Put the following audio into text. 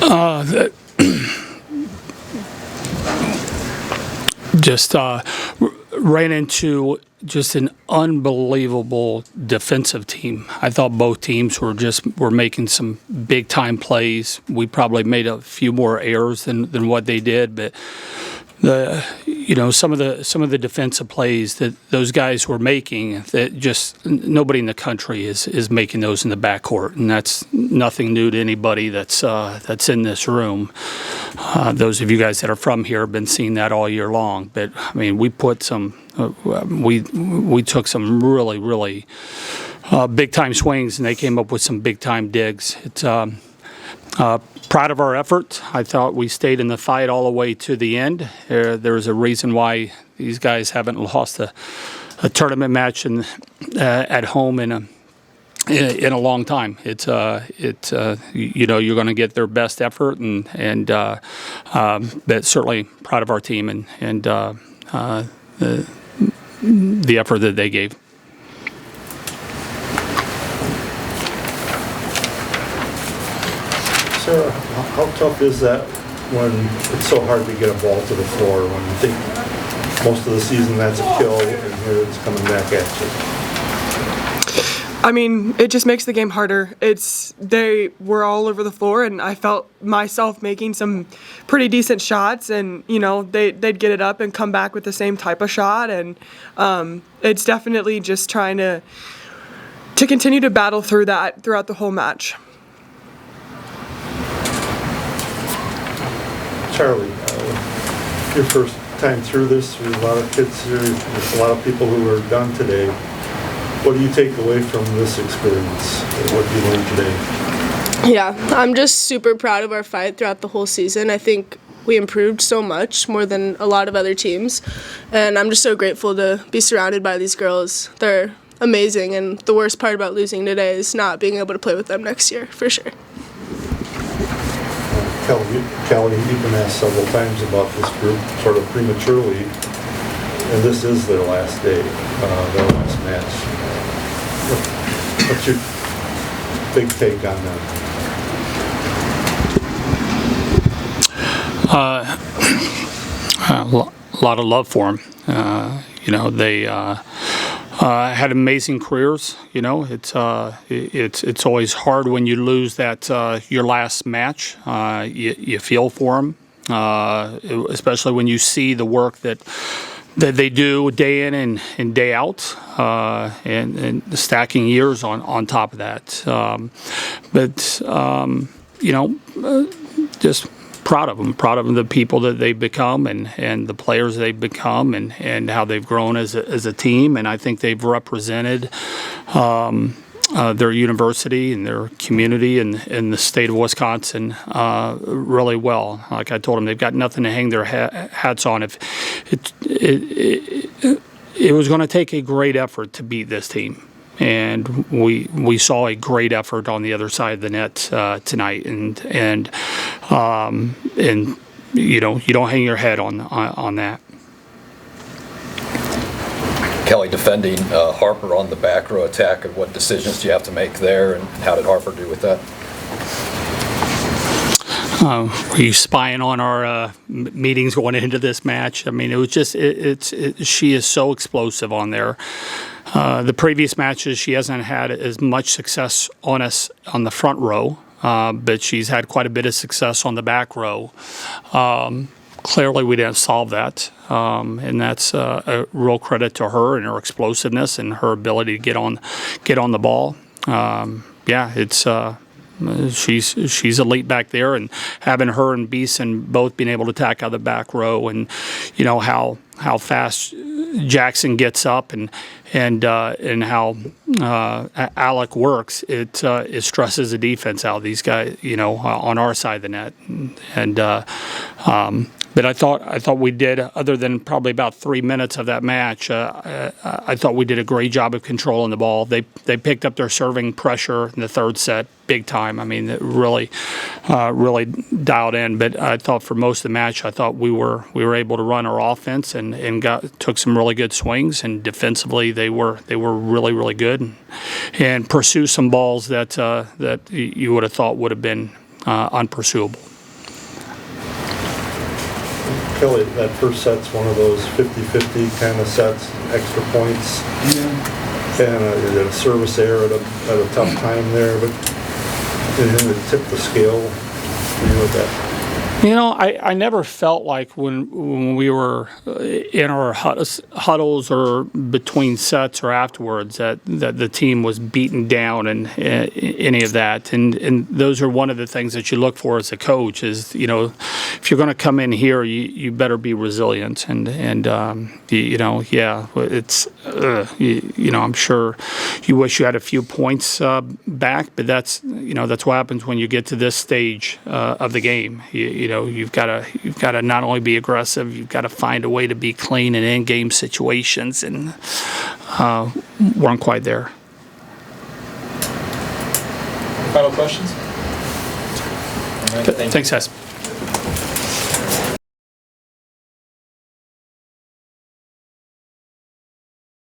That just ran into just an unbelievable defensive team. I thought both teams were making some big time plays. We probably made a few more errors than what they did, but some of the defensive plays that those guys were making, that just nobody in the country is making those in the backcourt, and that's nothing new to anybody that's in this room. Those of you guys that are from here have been seeing that all year long. But I mean, we put some, we took some really big time swings, and they came up with some big time digs. It's proud of our effort. I thought we stayed in the fight all the way to the end. There's a reason why these guys haven't lost a tournament match at home in a long time. It's you're going to get their best effort, but certainly proud of our team and the effort that they gave. Sarah, how tough is that when it's so hard to get a ball to the floor, when you think most of the season that's a kill and here it's coming back at you? I mean, it just makes the game harder. They were all over the floor, and I felt myself making some pretty decent shots, and they'd get it up and come back with the same type of shot, and it's definitely just trying to continue to battle through that throughout the whole match. Charlie, your first time through this, there's a lot of kids here, there's a lot of people who are done today. What do you take away from this experience? What did you learn today? Yeah, I'm just super proud of our fight throughout the whole season. I think we improved so much, more than a lot of other teams, and I'm just so grateful to be surrounded by these girls. They're amazing, and the worst part about losing today is not being able to play with them next year, for sure. Kelly, you've been asked several times about this group sort of prematurely, and this is their last day, their last match. What's your big take on that? A lot of love for them. They had amazing careers. It's always hard when you lose that your last match. You feel for them, especially when you see the work that they do day in and day out, and stacking years on top of that. Just proud of them, the people that they've become and the players they've become and how they've grown as a team. And I think they've represented their university and their community in the state of Wisconsin really well. Like I told them, they've got nothing to hang their hats on. If it was going to take a great effort to beat this team. And we saw a great effort on the other side of the net tonight, and you don't hang your head on that. Kelly, defending Harper on the back row attack, and what decisions do you have to make there, and how did Harper do with that? Were you spying on our meetings going into this match? I mean, it was just she is so explosive on there. The previous matches, she hasn't had as much success on us on the front row, but she's had quite a bit of success on the back row. Clearly, we didn't solve that, and that's a real credit to her and her explosiveness and her ability to get on the ball. She's elite back there, and having her and Beeson both being able to attack out of the back row, and how fast Jackson gets up and how Alec works, it stresses the defense out of these guys, on our side of the net, but I thought we did, other than probably about 3 minutes of that match, I thought we did a great job of controlling the ball. They picked up their serving pressure in the third set big time. I mean, it really dialed in. But I thought for most of the match, I thought we were able to run our offense and took some really good swings. And defensively, they were really good and pursue some balls that you would have thought would have been unpursuable. Kelly, that first set's one of those 50-50 kind of sets, extra points. And you had a service error at a tough time there, but anything that tipped the scale for you with that? You know, I never felt like when we were in our huddles or between sets or afterwards that the team was beaten down and any of that. And those are one of the things that you look for as a coach is, you know, if you're going to come in here, you better be resilient. And you know, yeah, it's, you know, I'm sure you wish you had a few points back, but that's, you know, that's what happens when you get to this stage of the game. You know, you've got to not only be aggressive, you've got to find a way to be clean in in-game situations, and weren't quite there. Final questions? All right, Thanks, guys.